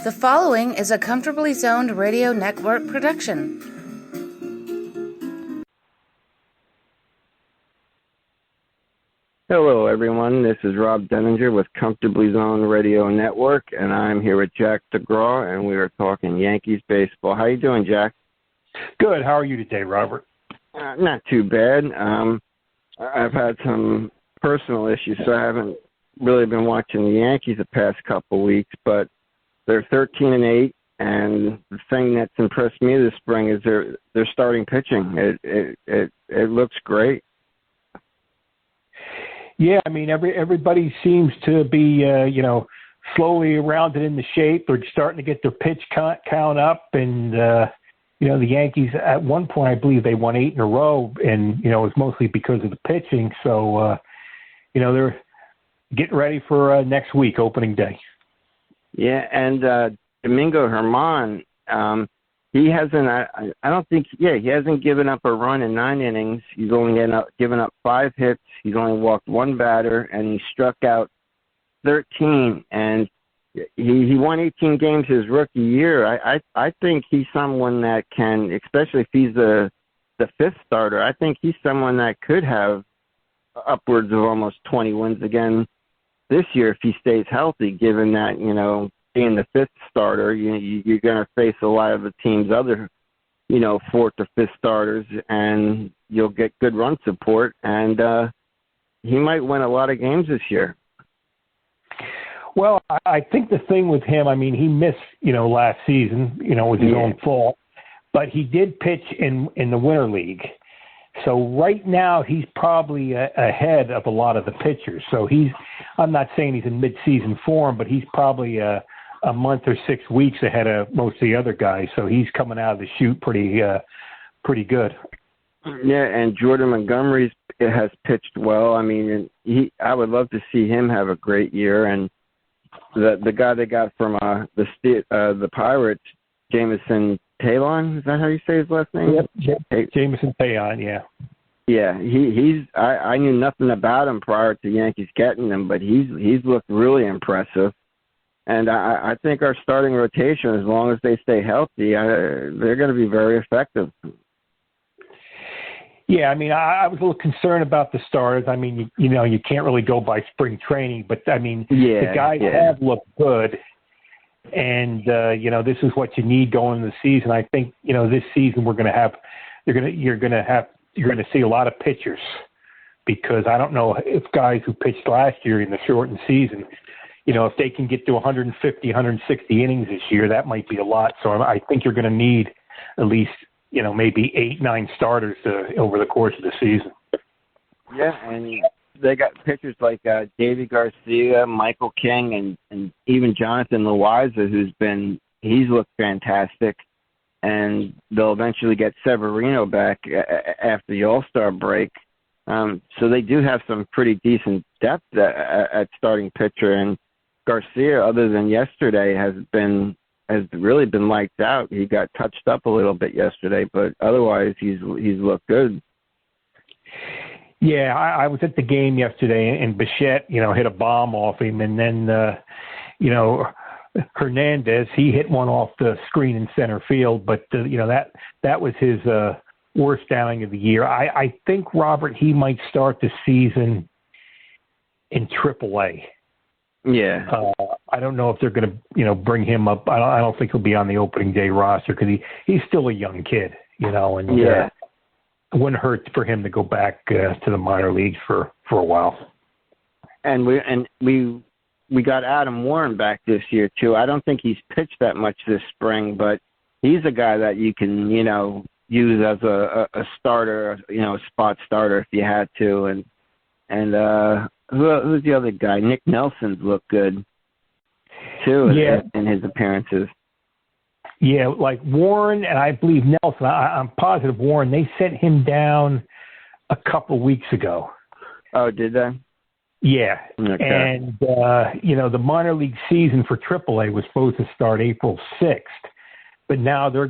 The following is a Comfortably Zoned Radio Network production. Hello, everyone. This is Rob Deininger with Comfortably Zoned Radio Network, and I'm here with Jack Degraw, and we are talking Yankees baseball. How you doing, Jack? Good. How are you today, Robert? Not too bad. I've had some personal issues, so I haven't really been watching the Yankees the past couple of weeks, but they're 13-8, and the thing that's impressed me this spring is their starting pitching. It looks great. Yeah, I mean everybody seems to be slowly rounded into shape. They're starting to get their pitch count up, and the Yankees at one point I believe they won 8 in a row, and it was mostly because of the pitching. So they're getting ready for next week, opening day. Yeah, and Domingo Germán, he hasn't. He hasn't given up a run in 9 innings. He's only given up 5 hits. He's only walked 1 batter, and he struck out 13. And he won 18 games his rookie year. I think he's someone that can, especially if he's the 5th starter. I think he's someone that could have upwards of almost 20 wins again this year if he stays healthy, given that, being the 5th starter, you're going to face a lot of the team's other, 4th or 5th starters, and you'll get good run support, and he might win a lot of games this year. Well, I think the thing with him, I mean, he missed, last season, with his own fault, but he did pitch in the Winter League. So right now he's probably ahead of a lot of the pitchers. So I'm not saying he's in mid-season form, but he's probably a month or 6 weeks ahead of most of the other guys. So he's coming out of the chute pretty good. Yeah, and Jordan Montgomery has pitched well. I mean, I would love to see him have a great year. And the guy they got from the Pirates, Jameson Taillon, is that how you say his last name? Yep, Jameson Taillon, yeah. Yeah, I knew nothing about him prior to Yankees getting him, but he's looked really impressive. And I think our starting rotation, as long as they stay healthy, they're going to be very effective. Yeah, I mean, I was a little concerned about the starters. I mean, you can't really go by spring training, but I mean, the guys have looked good. And this is what you need going into the season. I think this season you're going to see a lot of pitchers, because I don't know if guys who pitched last year in the shortened season, if they can get to 150, 160 innings this year, that might be a lot. So I think you're going to need at least maybe 8, 9 starters over the course of the season. Yeah, and they got pitchers like Davy Garcia, Michael King, and even Jonathan Loaiza, he's looked fantastic. And they'll eventually get Severino back after the All-Star break. So they do have some pretty decent depth at starting pitcher. And Garcia, other than yesterday, has really been lights out. He got touched up a little bit yesterday, but otherwise he's looked good. Yeah, I was at the game yesterday, and Bichette, hit a bomb off him, and then, Hernandez, he hit one off the screen in center field, but that was his worst outing of the year. I think, Robert, he might start the season in AAA. Yeah. I don't know if they're going to, bring him up. I don't think he'll be on the opening day roster, because he's still a young kid, and it wouldn't hurt for him to go back to the minor leagues for a while. And we got Adam Warren back this year too. I don't think he's pitched that much this spring, but he's a guy that you can use as a starter, a spot starter if you had to. And who's the other guy? Nick Nelson's looked good too in his appearances. Yeah, like Warren, and I believe Nelson. I'm positive Warren, they sent him down a couple weeks ago. Oh, did they? Yeah. Okay. And, the minor league season for AAA was supposed to start April 6th, but now they're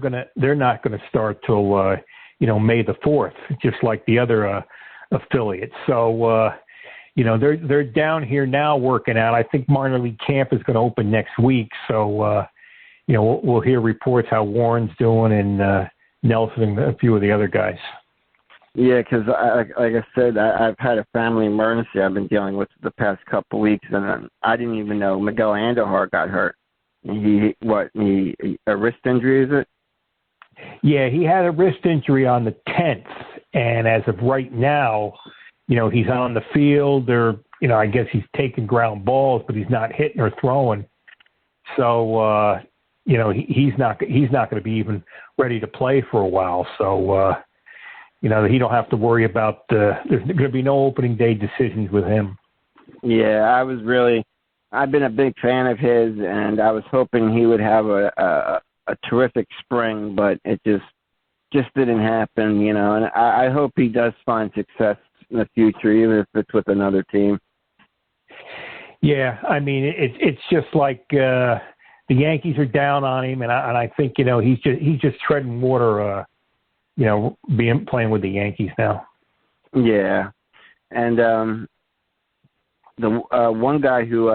not going to start till, May the 4th, just like the other affiliates. So, they're down here now working out. I think minor league camp is going to open next week. So, we'll hear reports how Warren's doing and Nelson and a few of the other guys. Yeah, because like I said, I've had a family emergency I've been dealing with the past couple of weeks, and I didn't even know Miguel Andujar got hurt. He a wrist injury, is it? Yeah, he had a wrist injury on the 10th, and as of right now, he's on the field. Or I guess he's taking ground balls, but he's not hitting or throwing. So he's not going to be even ready to play for a while. So he don't have to worry about there's going to be no opening day decisions with him. Yeah, I've been a big fan of his, and I was hoping he would have a terrific spring, but it just didn't happen, and I hope he does find success in the future, even if it's with another team. Yeah, I mean, it's just like the Yankees are down on him, and I think he's just treading water, playing with the Yankees now. Yeah, and the one guy who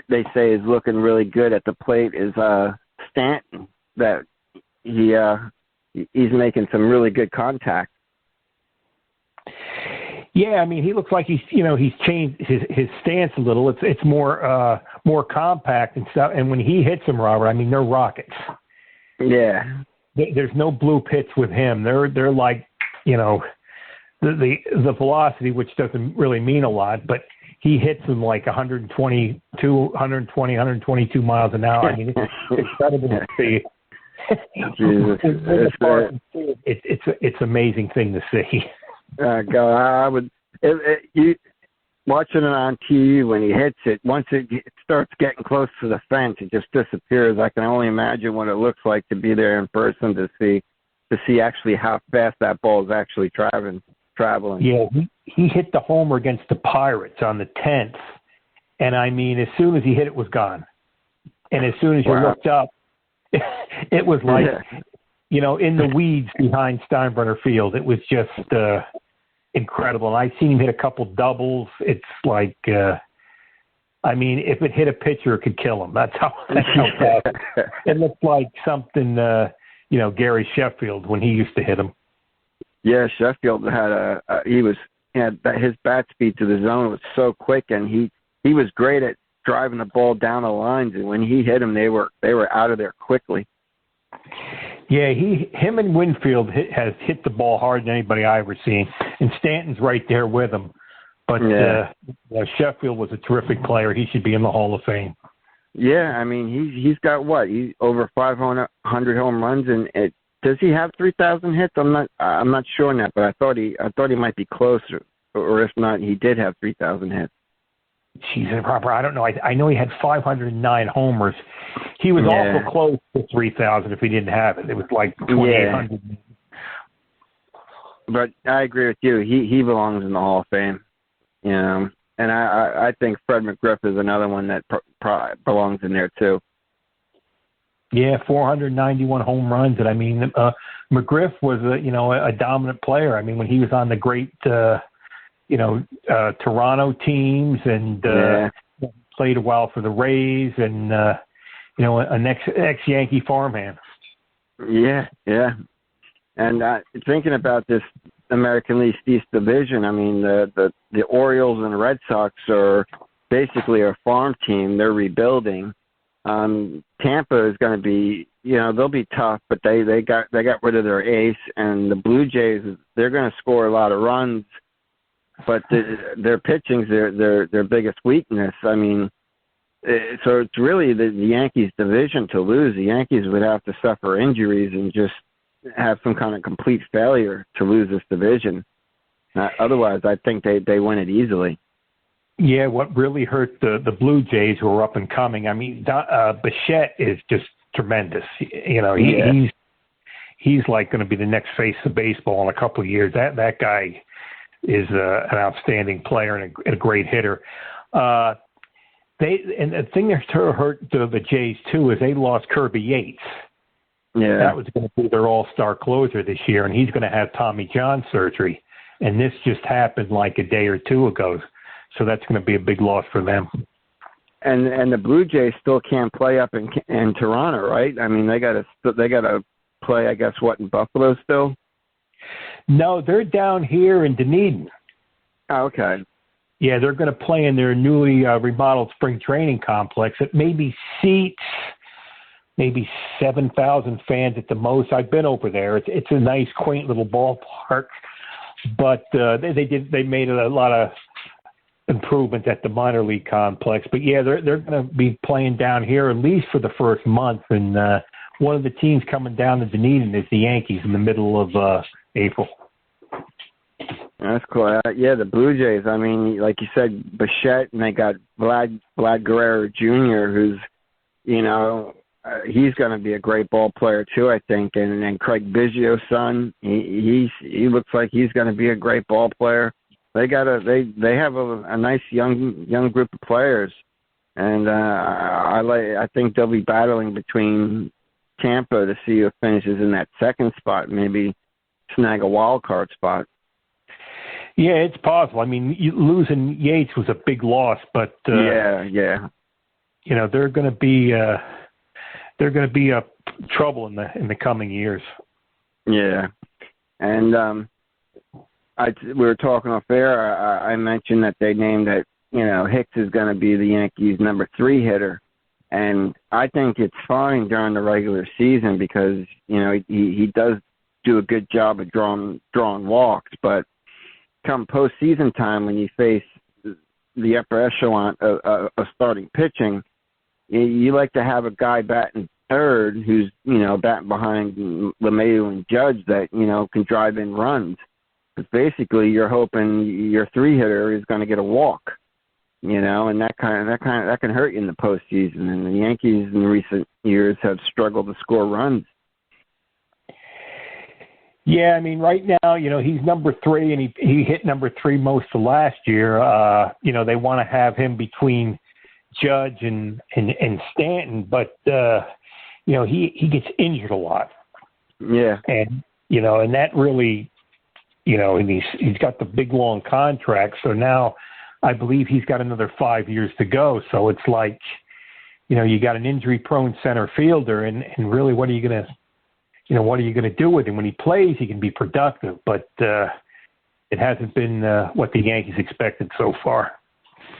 they say is looking really good at the plate is Stanton. That he's making some really good contact. Yeah, I mean, he looks like he's changed his stance a little. It's more compact and stuff. And when he hits them, Robert, I mean, they're rockets. Yeah. There's no blue pits with him. They're like, the velocity, which doesn't really mean a lot, but he hits them like 122 miles an hour. I mean, it's incredible to see. Jesus. It's amazing thing to see. God, I would. You watching it on TV when he hits it. Once it starts getting close to the fence, it just disappears. I can only imagine what it looks like to be there in person to see actually how fast that ball is actually traveling. Yeah, he hit the homer against the Pirates on the 10th, and I mean, as soon as he hit it, was gone. And as soon as you looked up, it was like, in the weeds behind Steinbrenner Field. It was just incredible. And I've seen him hit a couple doubles. It's like, I mean, if it hit a pitcher, it could kill him. That's how fast. It looked like something, Gary Sheffield when he used to hit him. Yeah, Sheffield had his bat speed to the zone was so quick, and he was great at driving the ball down the lines. And when he hit them, they were out of there quickly. Yeah, him and Winfield has hit the ball harder than anybody I've ever seen, and Stanton's right there with him. But Sheffield was a terrific player. He should be in the Hall of Fame. Yeah, I mean he's got what? He's over 500 home runs, and does he have 3,000 hits? I'm not sure on that, but I thought he might be closer, or if not, he did have 3,000 hits. Jeez, Robert, I don't know. I know he had 509 homers. He was awful close to 3,000 if he didn't have it. It was like 2,800. Yeah. But I agree with you. He belongs in the Hall of Fame. And I think Fred McGriff is another one that belongs in there too. Yeah, 491 home runs, and I mean, McGriff was a dominant player. I mean, when he was on the great Toronto teams and played a while for the Rays and an ex-Yankee farmhand. Yeah. And thinking about this American League East division, I mean, the Orioles and the Red Sox are basically a farm team. They're rebuilding. Tampa is going to be, they'll be tough, but they got rid of their ace, and the Blue Jays, they're going to score a lot of runs, but their pitching's their biggest weakness. I mean, so it's really the Yankees' division to lose. The Yankees would have to suffer injuries and just have some kind of complete failure to lose this division. Otherwise, I think they win it easily. Yeah, what really hurt the Blue Jays, who are up and coming, I mean, Bichette is just tremendous. He's like going to be the next face of baseball in a couple of years. That guy is an outstanding player and a great hitter. And the thing that hurt the Jays too is they lost Kirby Yates. Yeah, that was going to be their all-star closer this year, and he's going to have Tommy John surgery. And this just happened like a day or two ago. So that's going to be a big loss for them. And the Blue Jays still can't play up in Toronto, right? I mean, they got to play, I guess, in Buffalo still? No, they're down here in Dunedin. Oh, okay. Yeah, they're going to play in their newly remodeled spring training complex. It maybe seats maybe 7,000 fans at the most. I've been over there. It's a nice, quaint little ballpark, but they made a lot of improvements at the minor league complex. But yeah, they're going to be playing down here at least for the first month. And one of the teams coming down to Dunedin is the Yankees in the middle of April. That's cool. Yeah, the Blue Jays. I mean, like you said, Bichette, and they got Vlad Guerrero Jr., who's, he's going to be a great ball player too, I think. And then Craig Biggio's son, he looks like he's going to be a great ball player. They have a nice young group of players, and I think they'll be battling between Tampa to see who finishes in that second spot, maybe snag a wild card spot. Yeah, it's possible. I mean, losing Yates was a big loss, but yeah. They're going to be trouble in the coming years. Yeah, and we were talking off air. I mentioned that they named that Hicks is going to be the Yankees' number 3 hitter, and I think it's fine during the regular season because he does do a good job of drawing walks, but come postseason time when you face the upper echelon of starting pitching, you like to have a guy batting third who's batting behind LeMahieu and Judge that can drive in runs. Because basically you're hoping your 3-hitter is going to get a walk, and that can hurt you in the postseason. And the Yankees in recent years have struggled to score runs. Yeah, I mean, right now, he's number 3, and he hit number 3 most of last year. They want to have him between Judge and Stanton, but he gets injured a lot. Yeah, and that really, and he's got the big long contract. So now, I believe he's got another 5 years to go. So it's like, you got an injury-prone center fielder, and really, what are you going to do with him? When he plays, he can be productive, but it hasn't been what the Yankees expected so far.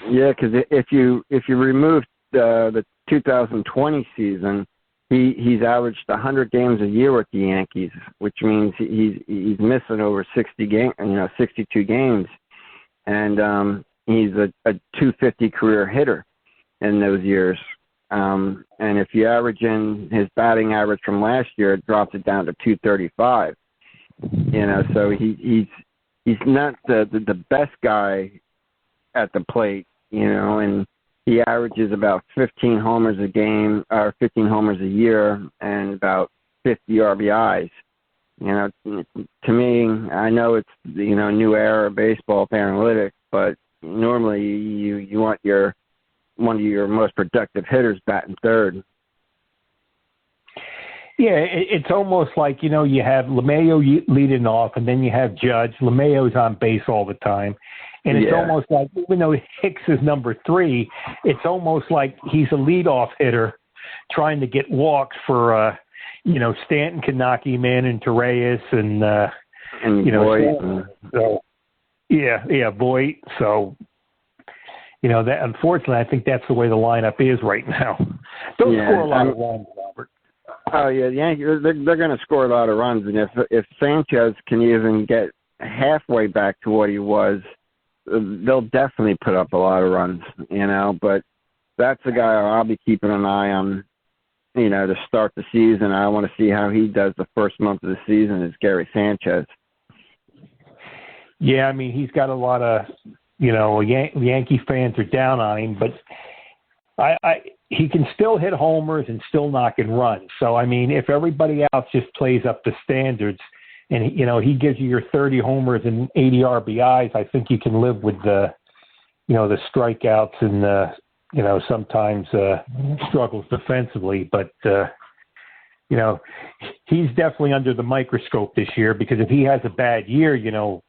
Yeah, because if you remove the 2020 season, he's averaged 100 games a year with the Yankees, which means he's missing over 62 games, and he's a 250 career hitter in those years. And if you average in his batting average from last year, it drops it down to 235. So he's not the best guy at the plate, and he averages about 15 homers a game, or 15 homers a year, and about 50 RBIs. To me, I know it's new era of baseball with analytics, but normally you want one of your most productive hitters batting third. Yeah, it's almost like, you have LeMahieu leading off, and then you have Judge. LeMahieu's on base all the time. And it's almost like, even though Hicks is number 3, it's almost like he's a leadoff hitter trying to get walks for, Stanton can knock him in, and Torreyes, and Voit. So, Voit. So, that, unfortunately, I think that's the way the lineup is right now. Don't score a lot of runs, Robert. Oh, yeah, the Yankees, they're going to score a lot of runs. And if Sanchez can even get halfway back to what he was, they'll definitely put up a lot of runs, But that's the guy I'll be keeping an eye on, to start the season. I want to see how he does the first month of the season is Gary Sanchez. Yeah, I mean, he's got a lot of, Yankee fans are down on him, but he can still hit homers and still knock in runs. So, I mean, if everybody else just plays up the standards and, he gives you your 30 homers and 80 RBIs, I think you can live with the strikeouts and, sometimes struggles defensively. But, he's definitely under the microscope this year, because if he has a bad year, you don't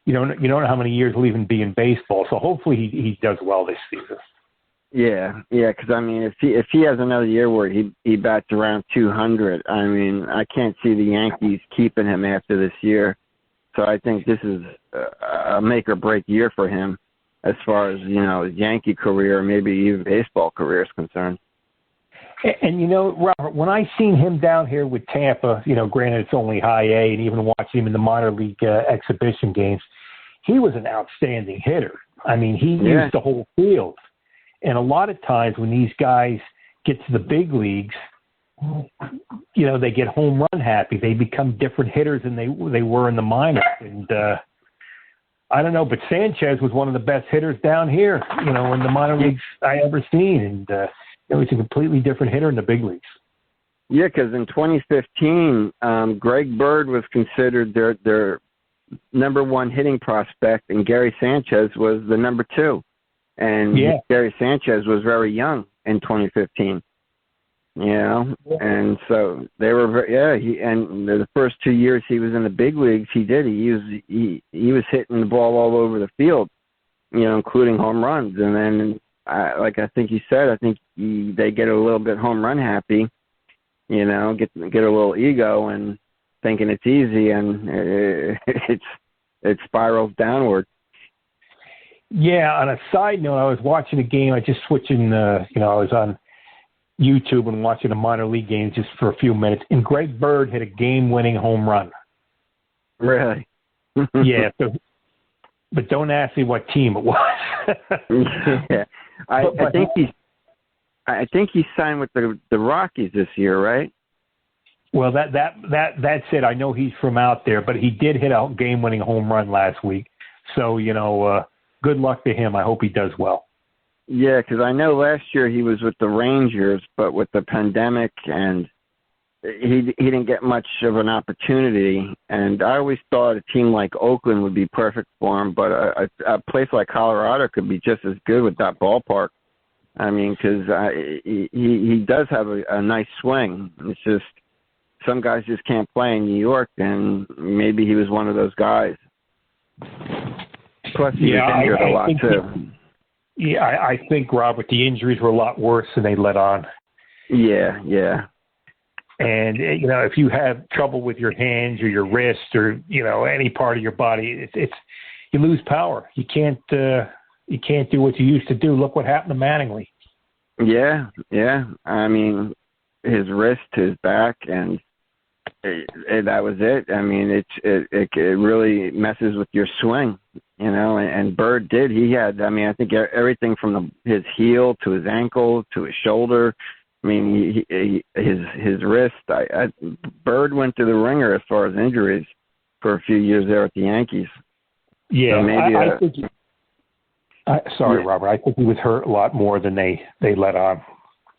know how many years he'll even be in baseball. So hopefully he does well this season. Yeah, because I mean, if he has another year where he bats around 200, I mean, I can't see the Yankees keeping him after this year. So I think this is a make or break year for him, as far as his Yankee career, maybe even baseball career is concerned. And Robert, when I seen him down here with Tampa, granted it's only high A, and even watching him in the minor league exhibition games, he was an outstanding hitter. I mean, he used the whole field. And a lot of times when these guys get to the big leagues, they get home run happy. They become different hitters than they were in the minors. And I don't know, but Sanchez was one of the best hitters down here, in the minor leagues I ever seen. And he was a completely different hitter in the big leagues. Yeah, because in 2015, Greg Bird was considered their number one hitting prospect, and Gary Sanchez was the number two. And Gary Sanchez was very young in 2015, and so they were and the first 2 years he was in the big leagues, he was hitting the ball all over the field, including home runs. And then, like I think you said, I think they get a little bit home run happy, get a little ego and thinking it's easy, and it spirals downward. Yeah, on a side note, I was watching a game. I just switching, I was on YouTube and watching a minor league game just for a few minutes, and Greg Bird hit a game-winning home run. Really? Yeah. So, but don't ask me what team it was. Yeah. I think he signed with the Rockies this year, right? Well, that's it. I know he's from out there, but he did hit a game-winning home run last week. So, good luck to him. I hope he does well. Yeah, because I know last year he was with the Rangers, but with the pandemic, and he didn't get much of an opportunity. And I always thought a team like Oakland would be perfect for him, but a place like Colorado could be just as good with that ballpark. I mean, because he does have a nice swing. It's just some guys just can't play in New York, and maybe he was one of those guys. Plus, he was injured a lot, too. I think, Robert, the injuries were a lot worse than they let on. Yeah. And, if you have trouble with your hands or your wrist or, any part of your body, it's you lose power. You can't do what you used to do. Look what happened to Mattingly. Yeah. I mean, his wrist, his back, and that was it. I mean, it really messes with your swing, and Bird did. He had, I think everything from his heel to his ankle to his shoulder. I mean, his wrist. Bird went to the ringer as far as injuries for a few years there at the Yankees. Yeah, so maybe sorry, Robert. I think he was hurt a lot more than they let on.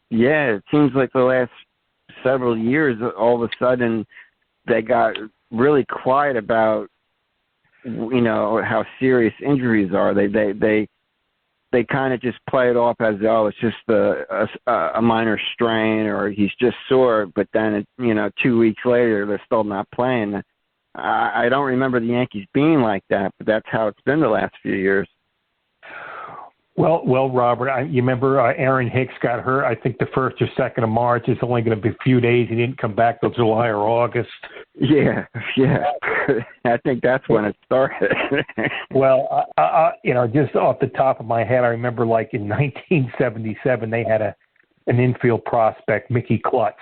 Yeah, it seems like the last several years, all of a sudden, they got really quiet about, how serious injuries are. They kind of just play it off as, it's just a minor strain, or he's just sore. But then, 2 weeks later, they're still not playing. I don't remember the Yankees being like that, but that's how it's been the last few years. Well, Robert, you remember Aaron Hicks got hurt, I think the 1st or 2nd of March. It's only going to be a few days. He didn't come back till July or August. Yeah. I think that's when it started. Well, just off the top of my head, I remember like in 1977, they had an infield prospect, Mickey Klutz.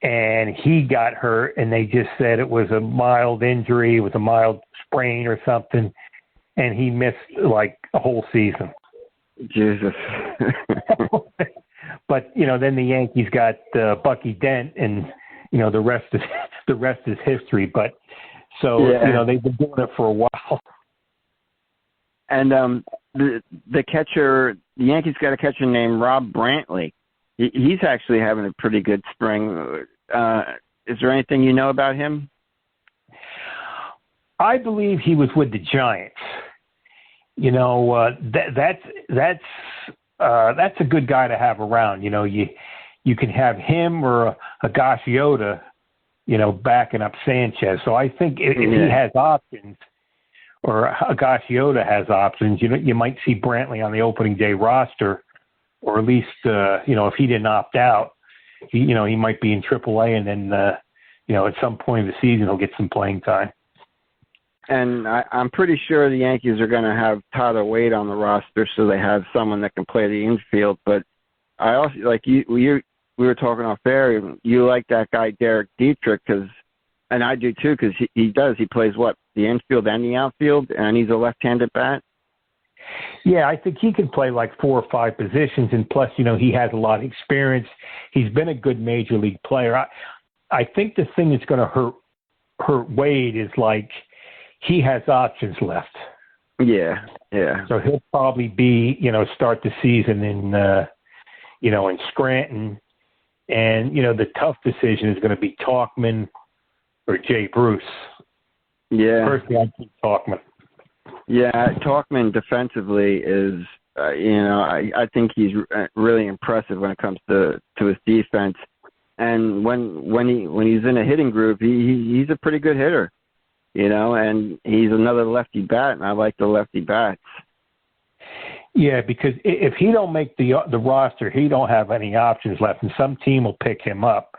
And he got hurt, and they just said it was a mild injury, it was a mild sprain or something. And he missed like a whole season. Jesus. But then the Yankees got Bucky Dent, and the rest is history. But so they've been doing it for a while. And the catcher, the Yankees got a catcher named Rob Brantley. He's actually having a pretty good spring. Is there anything you know about him? I believe he was with the Giants. That's a good guy to have around. You can have him or a Gachiota, backing up Sanchez. So I think if he has options, or Higashioda has options. You might see Brantley on the opening day roster, or at least if he didn't opt out, he might be in AAA, and then at some point in the season he'll get some playing time. And I'm pretty sure the Yankees are going to have Tyler Wade on the roster, so they have someone that can play the infield. But I also we were talking off air. You like that guy Derek Dietrich, and I do too, because he plays the infield and the outfield, and he's a left-handed bat. Yeah, I think he can play like 4 or 5 positions, and plus, he has a lot of experience. He's been a good major league player. I think the thing that's going to hurt Wade is he has options left. Yeah. So he'll probably be, start the season in Scranton, and the tough decision is going to be Tauchman or Jay Bruce. Yeah. Personally, I keep Tauchman. Yeah, Tauchman defensively is, I think he's really impressive when it comes to his defense. And when he's in a hitting group, he's a pretty good hitter, and he's another lefty bat, and I like the lefty bats. Yeah, because if he don't make the roster, he don't have any options left, and some team will pick him up.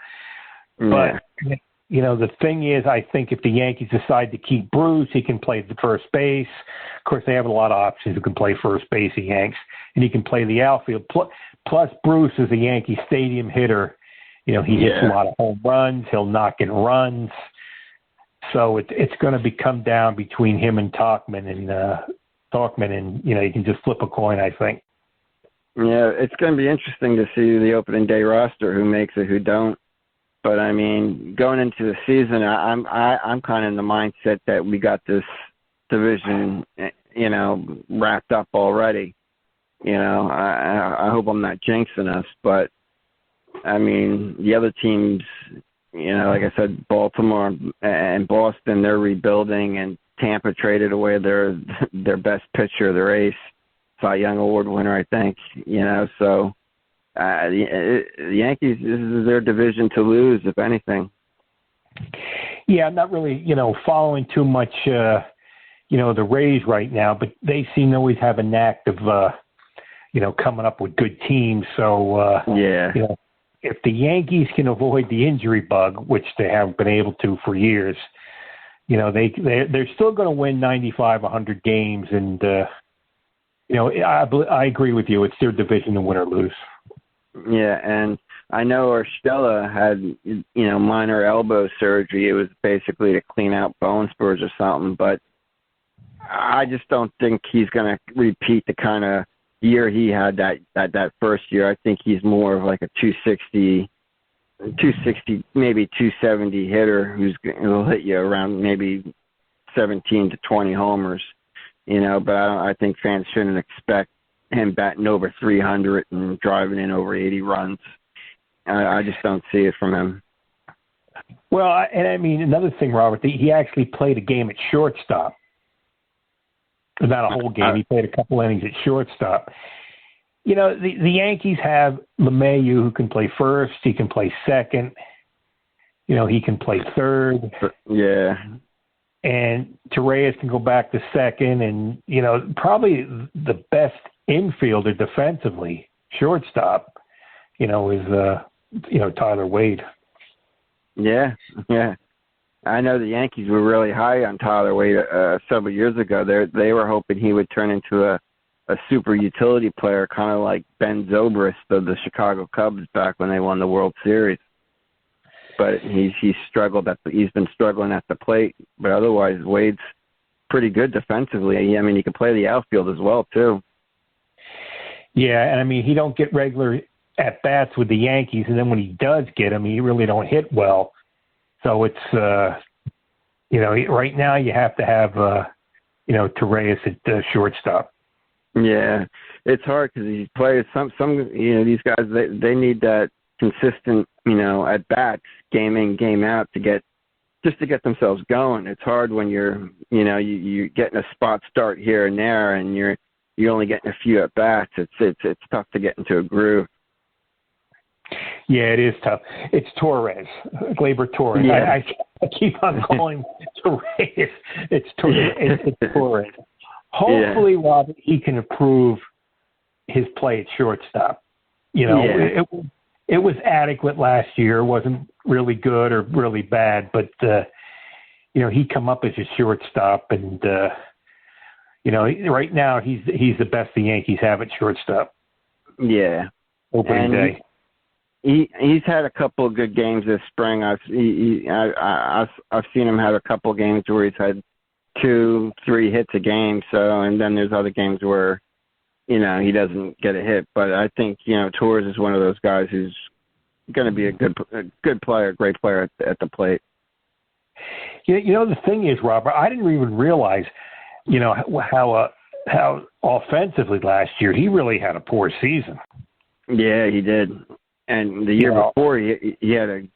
Yeah. But the thing is, I think if the Yankees decide to keep Bruce, he can play the first base. Of course, they have a lot of options who can play first base, the Yanks, and he can play the outfield. Plus, Bruce is a Yankee Stadium hitter. He hits a lot of home runs. He'll knock in runs. So it's going to come down between him and Tauchman, and you can just flip a coin, I think. Yeah, it's going to be interesting to see the opening day roster, who makes it, who don't. But I mean, going into the season, I'm kind of in the mindset that we got this division, wrapped up already. I hope I'm not jinxing us, but I mean, the other teams, like I said, Baltimore and Boston, they're rebuilding, and Tampa traded away their best pitcher, their ace, Cy Young Award winner, I think. So. The Yankees, this is their division to lose, if anything. Yeah, I'm not really, following too much, the Rays right now, but they seem to always have a knack of, coming up with good teams. So, if the Yankees can avoid the injury bug, which they haven't been able to for years, they're still going to win 95, 100 games. And, I agree with you. It's their division to win or lose. Yeah, and I know Urshela had, minor elbow surgery. It was basically to clean out bone spurs or something, but I just don't think he's going to repeat the kind of year he had that first year. I think he's more of like a 260, maybe 270 hitter who'll hit you around maybe 17 to 20 homers, but I think fans shouldn't expect him batting over 300 and driving in over 80 runs. I just don't see it from him. Well, and I mean, another thing, Robert, he actually played a game at shortstop. Not a whole game. He played a couple innings at shortstop. The Yankees have LeMahieu, who can play first. He can play second. He can play third. Yeah. And Torreyes can go back to second. And, probably the best infielder defensively, shortstop, is Tyler Wade. Yeah. I know the Yankees were really high on Tyler Wade several years ago. They were hoping he would turn into a super utility player, kind of like Ben Zobrist of the Chicago Cubs back when they won the World Series. But he's struggled he's been struggling at the plate. But otherwise, Wade's pretty good defensively. I mean, he can play the outfield as well too. Yeah, and I mean, he don't get regular at bats with the Yankees, and then when he does get them, he really don't hit well. So it's right now you have to have Torreyes at shortstop. Yeah, it's hard because these players, some these guys, they need that consistent at bats, game in, game out to get themselves going. It's hard when you're getting a spot start here and there, and you're only getting a few at bats. It's tough to get into a groove. Yeah, it is tough. It's Torres, Gleyber Torres. Yeah. I keep on calling Torres. It's Torres. Hopefully, Robert, he can improve his play at shortstop. You know, it was adequate last year. It wasn't really good or really bad, but you know, he come up as a shortstop, and you know, right now he's the best the Yankees have at shortstop. Yeah, opening day. He's had a couple of good games this spring. I've seen him have a couple of games where he's had 2-3 hits a game. So, and then there's other games where, you know, he doesn't get a hit. But I think, you know, Torres is one of those guys who's going to be a good player, great player at the plate. You know, the thing is, Robert, I didn't even realize, you know, how offensively last year he really had a poor season. Yeah, he did. And the year before, he had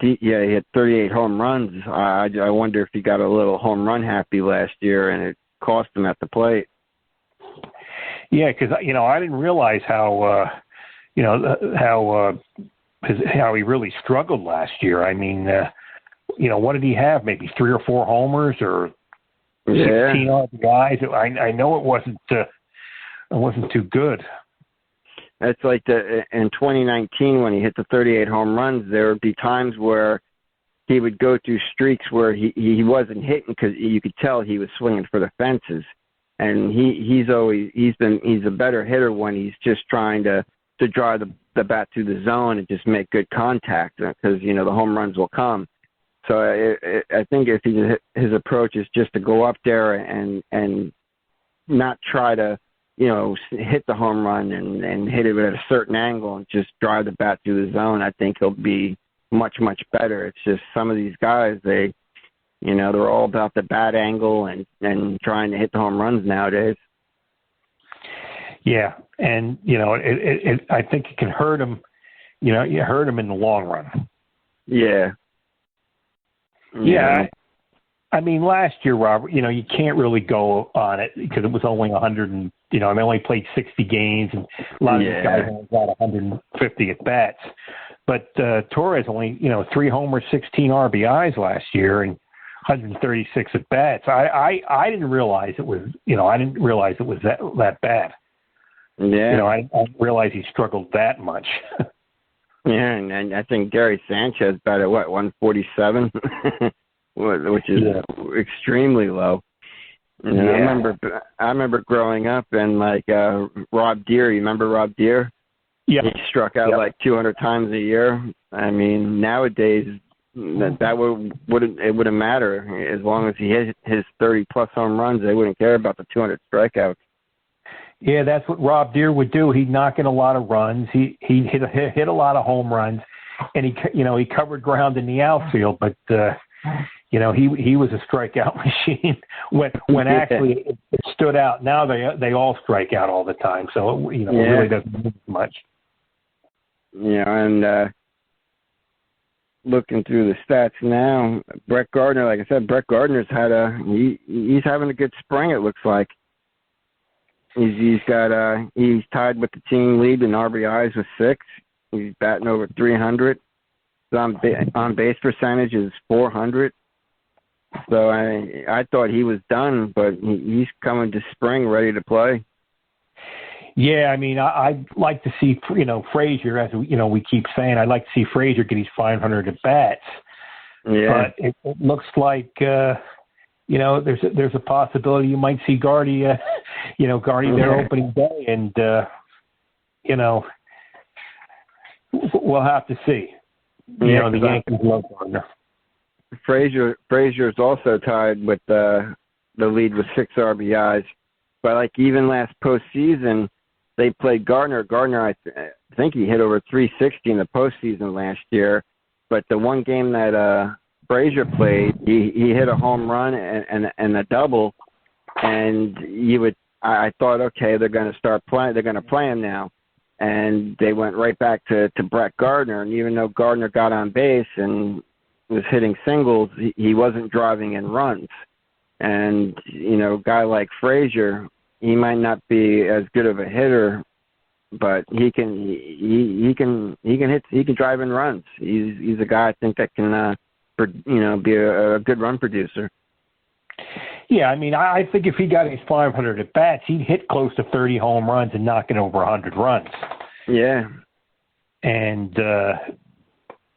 38 home runs. I wonder if he got a little home run happy last year, and it cost him at the plate. Yeah, because you know, I didn't realize how how he really struggled last year. I mean, you know, what did he have? Maybe 3 or 4 homers or 16 RBIs. I know it wasn't too good. It's like in 2019 when he hit the 38 home runs, there would be times where he would go through streaks where he wasn't hitting because you could tell he was swinging for the fences. And he's a better hitter when he's just trying to drive the bat through the zone and just make good contact because, you know, the home runs will come. So I think if his approach is just to go up there and not try to, you know, hit the home run and hit it at a certain angle and just drive the bat through the zone, I think he'll be much, much better. It's just some of these guys, they're all about the bat angle and trying to hit the home runs nowadays. Yeah, and, you know, I think it can hurt him, you know, you hurt him in the long run. Yeah. Yeah. I mean, last year, Robert, you know, you can't really go on it because it was only 100 and, you know, they only played 60 games and a lot of these guys only got 150 at bats. But Torres only, you know, 3 homers, 16 RBIs last year and 136 at bats. I didn't realize it was, you know, that bad. Yeah. You know, I didn't realize he struggled that much. Yeah, and I think Gary Sanchez batted, 147? Which is extremely low. And I remember growing up and like Rob Deere. You remember Rob Deere? Yeah. He struck out like 200 times a year. I mean, nowadays it wouldn't matter as long as he hit his 30 plus home runs. They wouldn't care about the 200 strikeouts. Yeah, that's what Rob Deere would do. He'd knock in a lot of runs. He hit a lot of home runs, and he covered ground in the outfield, but. You know, he was a strikeout machine when actually it stood out. Now they all strike out all the time, so it really doesn't mean much. Yeah, and looking through the stats now, Brett Gardner, like I said, Gardner's he's having a good spring. It looks like he's tied with the team lead in RBIs with 6. He's batting over 300. On base percentage is 400. So I thought he was done, but he's coming to spring ready to play. Yeah, I mean, I'd like to see, you know, Frazier, as you know, we keep saying, I'd like to see Frazier get his 500 at bats. Yeah. But it looks like, you know, there's a possibility you might see Gardy their opening day, and you know, we'll have to see. You know, the Yankees love Gardner. Frazier's also tied with the lead with 6 RBIs. But like even last postseason, they played Gardner. Gardner, I think he hit over 360 in the postseason last year. But the one game that Frazier played, he hit a home run and a double. And I thought, okay, they're going to start playing. They're going to play him now. And they went right back to Brett Gardner. And even though Gardner got on base and was hitting singles, he wasn't driving in runs. And, you know, a guy like Frazier, he might not be as good of a hitter, but he can drive in runs. He's a guy I think that can be a good run producer. Yeah, I mean, I think if he got his 500 at bats, he'd hit close to 30 home runs and knocking over 100 runs. Yeah. And,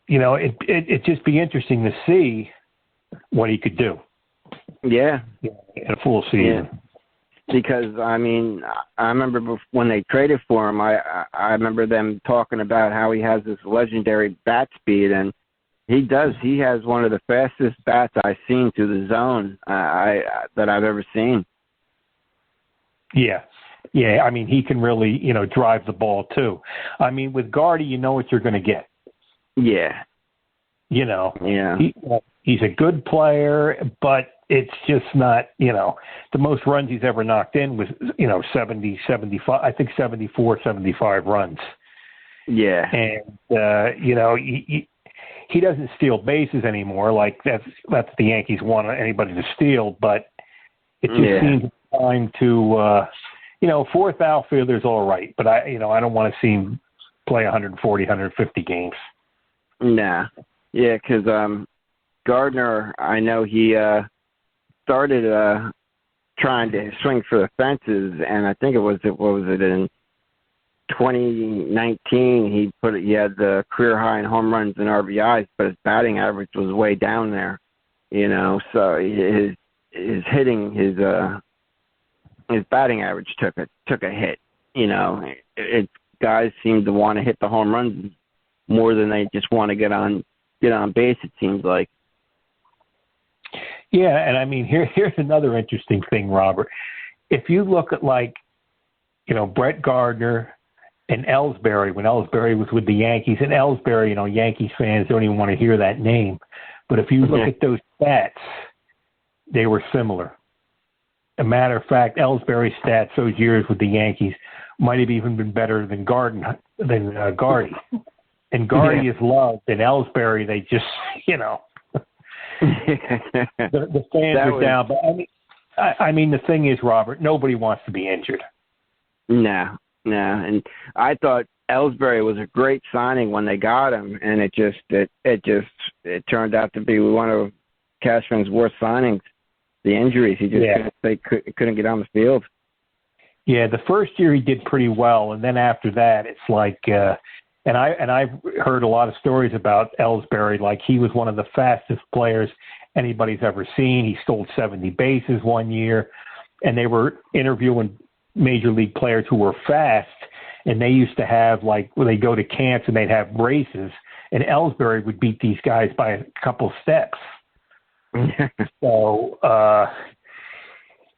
it'd just be interesting to see what he could do. Yeah. In a full season. Yeah. Because, I mean, I remember when they traded for him, I remember them talking about how he has this legendary bat speed, and he does. He has one of the fastest bats I've seen through the zone that I've ever seen. Yeah. Yeah, I mean, he can really, drive the ball, too. I mean, with Gardy, you know what you're going to get. Yeah. Yeah. He's a good player, but it's just not, the most runs he's ever knocked in was, 70, 75, I think 74, 75 runs. Yeah. And, he doesn't steal bases anymore. Like that's the Yankees want anybody to steal, but it just seems time to, fourth outfielder's all right, but I don't want to see him play 140, 150 games. Nah. Yeah, because Gardner, I know he started trying to swing for the fences, and I think in 2019 he had the career high in home runs and RBIs, but his batting average was way down there. So his hitting his batting average took a hit. Guys seem to want to hit the home runs more than they just want to get on base, it seems like. Yeah, and I mean here's another interesting thing, Robert. If you look at Brett Gardner and Ellsbury, when Ellsbury was with the Yankees, and Ellsbury, Yankees fans don't even want to hear that name. But if you look at those stats, they were similar. A matter of fact, Ellsbury's stats those years with the Yankees might have even been better than Gardy. And Gardy is loved, and Ellsbury, they just, the fans are down. But I mean, the thing is, Robert, nobody wants to be injured. No. And I thought Ellsbury was a great signing when they got him, and it turned out to be one of Cashman's worst signings. The injuries, he just couldn't get on the field. Yeah, the first year he did pretty well, and then after that, it's like, and I've heard a lot of stories about Ellsbury. Like he was one of the fastest players anybody's ever seen. He stole 70 bases one year, and they were interviewing major league players who were fast, and they used to have when they go to camps and they'd have races, and Ellsbury would beat these guys by a couple steps. So,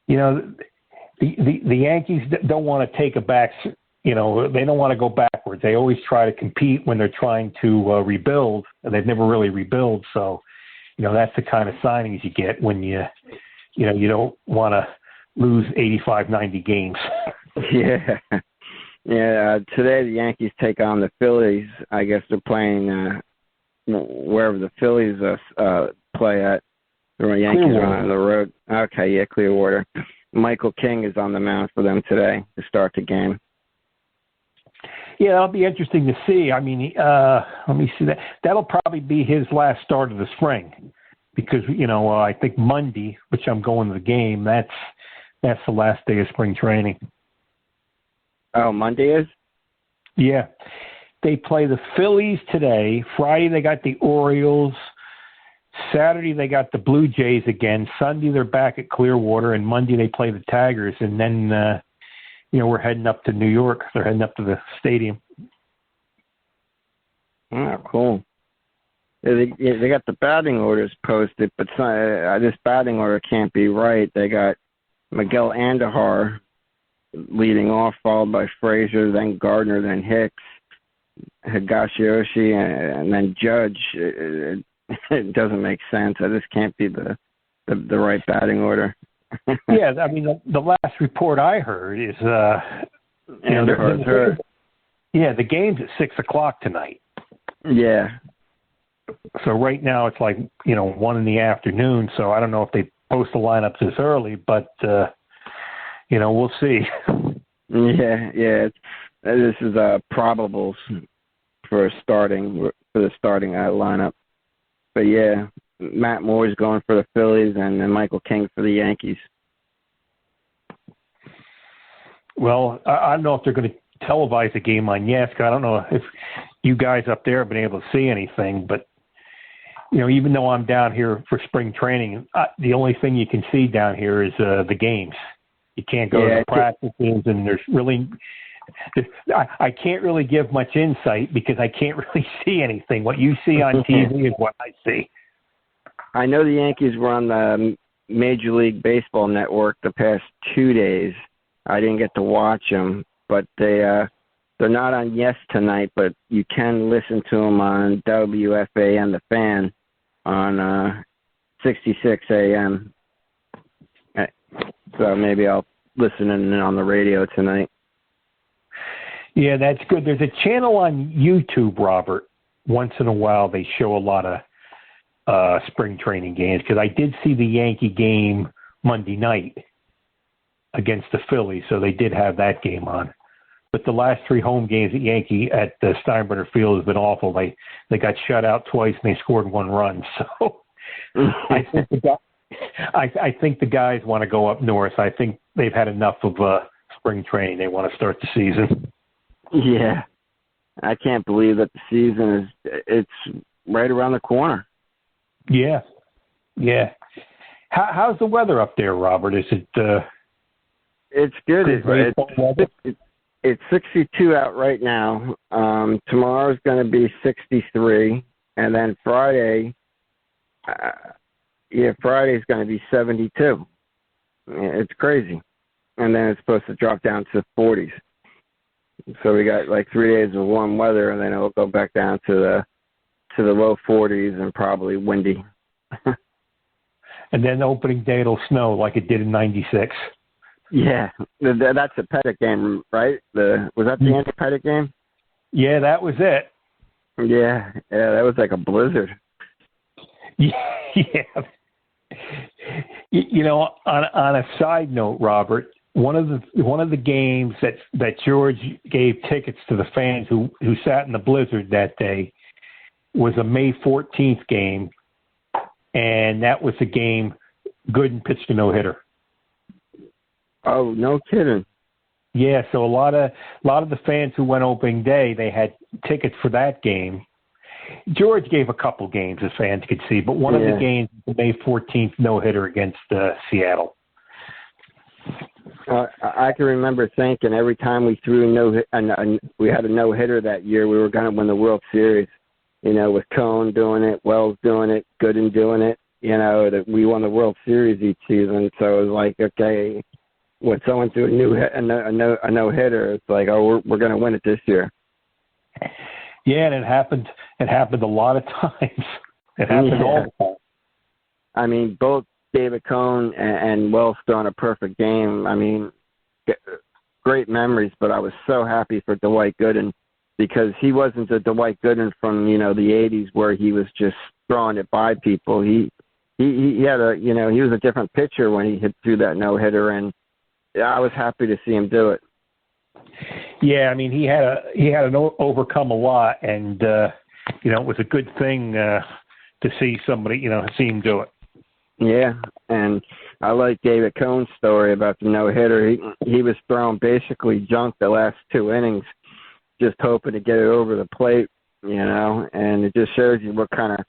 the Yankees don't want to take a back. They don't want to go backwards. They always try to compete when they're trying to rebuild, and they've never really rebuild. So, that's the kind of signings you get when you don't want to lose 85, 90 games. Yeah. Today the Yankees take on the Phillies. I guess they're playing wherever the Phillies play at. The Yankees are on the road. Okay, yeah, Clearwater. Michael King is on the mound for them today to start the game. Yeah, that'll be interesting to see. I mean, let me see that. That'll probably be his last start of the spring because, I think Monday, which I'm going to the game, that's the last day of spring training. Oh, Monday is? Yeah. They play the Phillies today. Friday they got the Orioles. Saturday they got the Blue Jays again. Sunday they're back at Clearwater, and Monday they play the Tigers. And then, we're heading up to New York. They're heading up to the stadium. Oh, cool. They got the batting orders posted, but this batting order can't be right. They got Miguel Andujar leading off, followed by Frazier, then Gardner, then Hicks, Higashioshi, and then Judge. It doesn't make sense. This can't be the right batting order. Yeah, I mean, the last report I heard is, Andujar's hurt. Yeah, the game's at 6:00 tonight. Yeah. So right now it's 1 in the afternoon. So I don't know if they post the lineups this early, but we'll see. Yeah. This is probables for the starting lineup. But yeah, Matt Moore's going for the Phillies and then Michael King for the Yankees. Well, I don't know if they're going to televise the game on Yesk. I don't know if you guys up there have been able to see anything, but even though I'm down here for spring training, the only thing you can see down here is the games. You can't go to the practices, and there's really I can't really give much insight because I can't really see anything. What you see on TV is what I see. I know the Yankees were on the Major League Baseball Network the past 2 days. I didn't get to watch them, but they're not on Yes tonight, but you can listen to them on WFA and The Fan on 66 AM. So maybe I'll listen in on the radio tonight. Yeah, that's good. There's a channel on YouTube, Robert. Once in a while, they show a lot of spring training games because I did see the Yankee game Monday night against the Phillies, so they did have that game on. But the last 3 home games at Yankee at the Steinbrenner Field has been awful. They got shut out twice and they scored 1 run. So I think the guys want to go up north. I think they've had enough of spring training. They want to start the season. Yeah, I can't believe that the season it's right around the corner. Yeah. How's the weather up there, Robert? Is it? It's good. It's 62 out right now. Tomorrow's going to be 63, and then Friday, Friday's going to be 72. It's crazy, and then it's supposed to drop down to 40s. So we got like 3 days of warm weather, and then it'll go back down to the low 40s and probably windy. And then opening day it'll snow like it did in '96. Yeah, that's a Pettit game, right? Was that the Andy Pettit game? Yeah, that was it. Yeah, that was like a blizzard. Yeah. On a side note, Robert, one of the games that George gave tickets to the fans who sat in the blizzard that day was a May 14th game, and that was the game Gooden pitched a no-hitter. Oh, no kidding. Yeah, so a lot of the fans who went opening day, they had tickets for that game. George gave a couple games as fans could see, but one of the games was the May 14th no-hitter against Seattle. I can remember thinking every time we threw we had a no-hitter that year, we were going to win the World Series. With Cone doing it, Wells doing it, Gooden doing it. That we won the World Series each season. So it was like, okay, when someone do a no-hitter, it's like, oh, we're going to win it this year. Yeah, and it happened a lot of times. It happened all the time. I mean, both David Cone and Wells throwing a perfect game. I mean, great memories, but I was so happy for Dwight Gooden because he wasn't the Dwight Gooden from, the 80s where he was just throwing it by people. He had he was a different pitcher when he hit through that no-hitter, and I was happy to see him do it. Yeah, I mean, he had to overcome a lot, and it was a good thing to see somebody, see him do it. Yeah, and I like David Cone's story about the no-hitter. He was throwing basically junk the last 2 innings, just hoping to get it over the plate, and it just shows you what kind of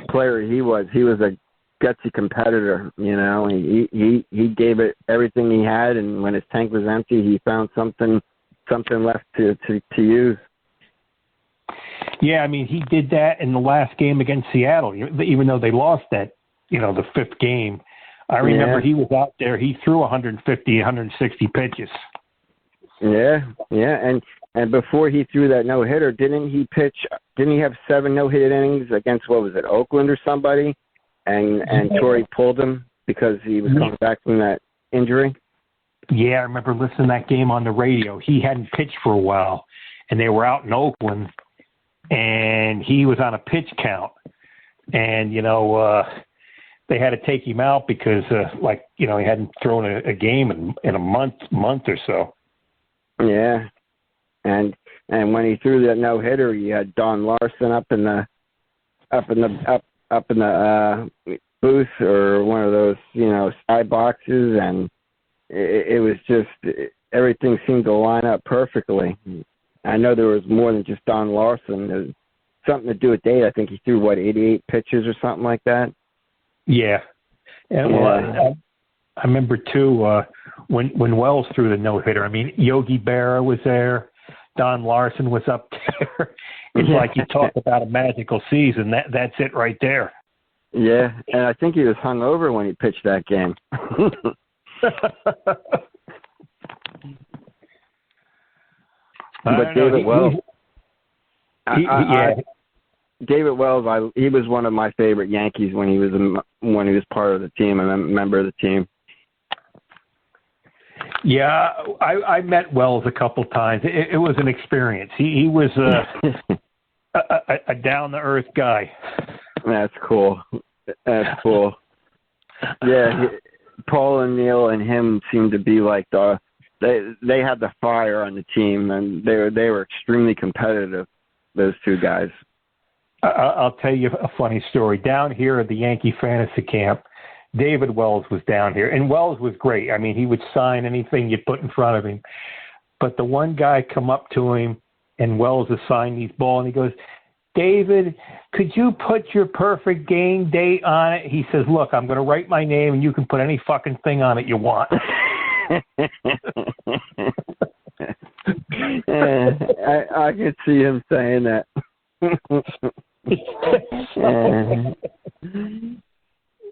player he was. He was a gutsy competitor, he gave it everything he had, and when his tank was empty, he found something left to use. Yeah, I mean, he did that in the last game against Seattle, even though they lost that, the 5th game. I remember he was out there. He threw 150, 160 pitches. Yeah, and before he threw that no-hitter, didn't he have 7 no-hit innings against, what was it, Oakland or somebody? And Torrey pulled him because he was coming back from that injury? Yeah, I remember listening to that game on the radio. He hadn't pitched for a while, and they were out in Oakland, and he was on a pitch count. And, they had to take him out because, he hadn't thrown a game in a month or so. Yeah, and when he threw that no-hitter, he had Don Larson up up in the booth or one of those, sky boxes, and it was just everything seemed to line up perfectly. I know there was more than just Don Larson. There's something to do with date. I think he threw 88 pitches or something like that. Yeah, and well, I remember too when Wells threw the no-hitter. I mean, Yogi Berra was there. Don Larson was up there. It's like you talk about a magical season. That's it right there. Yeah, and I think he was hungover when he pitched that game. But David Wells, David Wells, he was one of my favorite Yankees when he was part of the team and a member of the team. Yeah, I met Wells a couple times. It was an experience. He was a down-to-earth guy. That's cool. That's cool. Yeah, Paul and Neil and him seemed to be like they had the fire on the team, and they were extremely competitive, those two guys. I'll tell you a funny story. Down here at the Yankee fantasy camp, David Wells was down here, and Wells was great. I mean, he would sign anything you put in front of him. But the one guy come up to him, and Wells assigned these ball, and he goes, "David, could you put your perfect game date on it?" He says, "Look, I'm going to write my name, and you can put any fucking thing on it you want." I could see him saying that.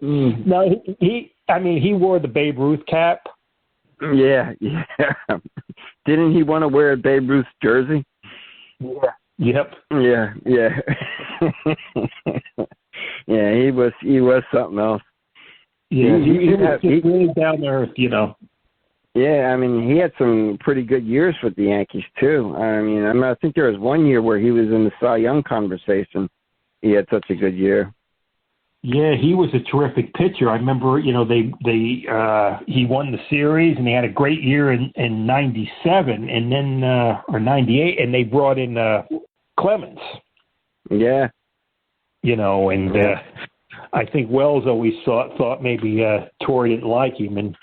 No, he wore the Babe Ruth cap. Yeah. Didn't he want to wear a Babe Ruth jersey? Yeah. Yep. Yeah. Yeah, he was something else. Yeah, he was just really down to earth, Yeah, I mean, he had some pretty good years with the Yankees too. I think there was one year where he was in the Cy Young conversation. He had such a good year. Yeah, he was a terrific pitcher. I remember, he won the series and he had a great year in '97 and then or '98, and they brought in Clemens. Yeah. I think Wells always thought maybe Torre didn't like him, and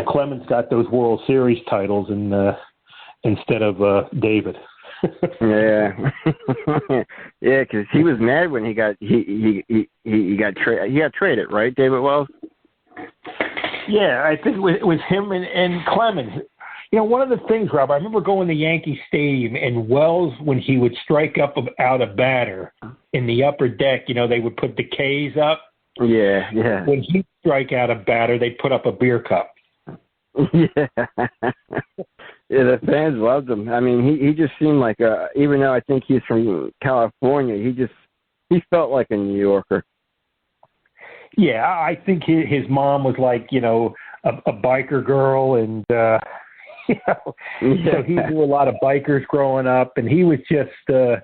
Clemens got those World Series titles and instead of David. Yeah, yeah, because he was mad when he got traded, right, David Wells? Yeah, I think it was him and Clemens. One of the things, Rob, I remember going to Yankee Stadium, and Wells, when he would strike up out a batter in the upper deck, they would put the K's up. Yeah. When he'd strike out a batter, they'd put up a beer cup. Yeah. Yeah, the fans loved him. I mean, he just seemed like even though I think he's from California, he felt like a New Yorker. Yeah, I think his mom was like, a biker girl, and so he knew a lot of bikers growing up, and he was just a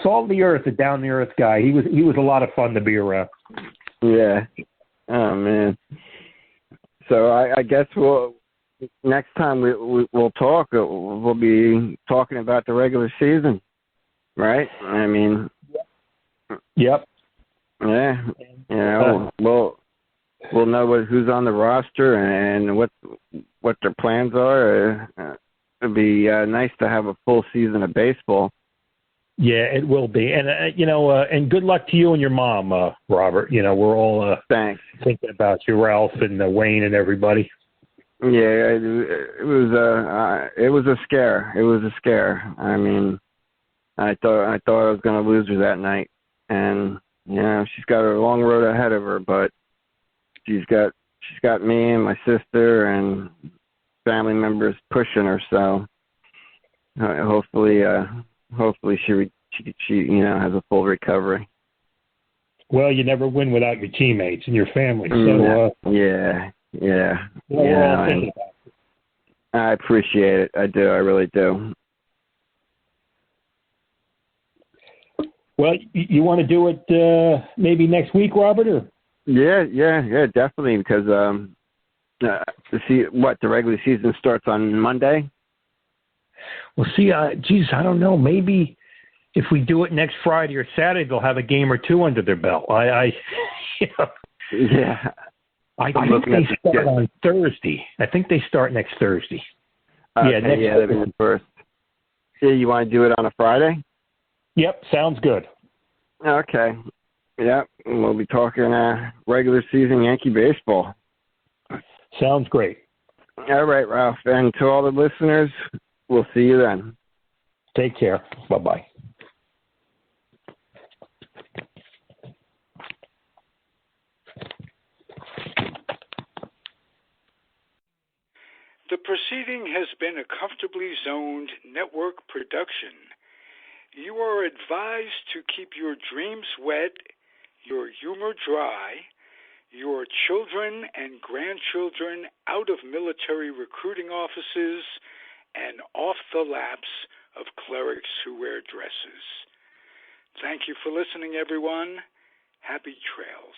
salt of the earth, a down the earth guy. He was a lot of fun to be around. Yeah. Oh man. So I guess next time we'll talk, we'll be talking about the regular season, right? I mean, yep. Yeah. We'll know who's on the roster and what their plans are. It'd be nice to have a full season of baseball. Yeah, it will be, and and good luck to you and your mom, Robert. We're all thanks thinking about you, Ralph and Wayne and everybody. Yeah, it was a scare. It was a scare. I mean, I thought I was going to lose her that night, and she's got a long road ahead of her, but she's got me and my sister and family members pushing her. So hopefully she has a full recovery. Well, you never win without your teammates and your family. So yeah. I appreciate it. I do. I really do. Well, you want to do it maybe next week, Robert? Or? Yeah, definitely. Because the regular season starts on Monday. Well, see, I don't know. Maybe if we do it next Friday or Saturday, they'll have a game or two under their belt. Yeah. I think they start on Thursday. I think they start next Thursday. Okay, that'll be the first. Yeah, you want to do it on a Friday? Yep, sounds good. Okay. Yep, and we'll be talking regular season Yankee baseball. Sounds great. All right, Ralph. And to all the listeners, we'll see you then. Take care. Bye-bye. The proceeding has been a Comfortably Zoned network production. You are advised to keep your dreams wet, your humor dry, your children and grandchildren out of military recruiting offices and off the laps of clerics who wear dresses. Thank you for listening, everyone. Happy trails.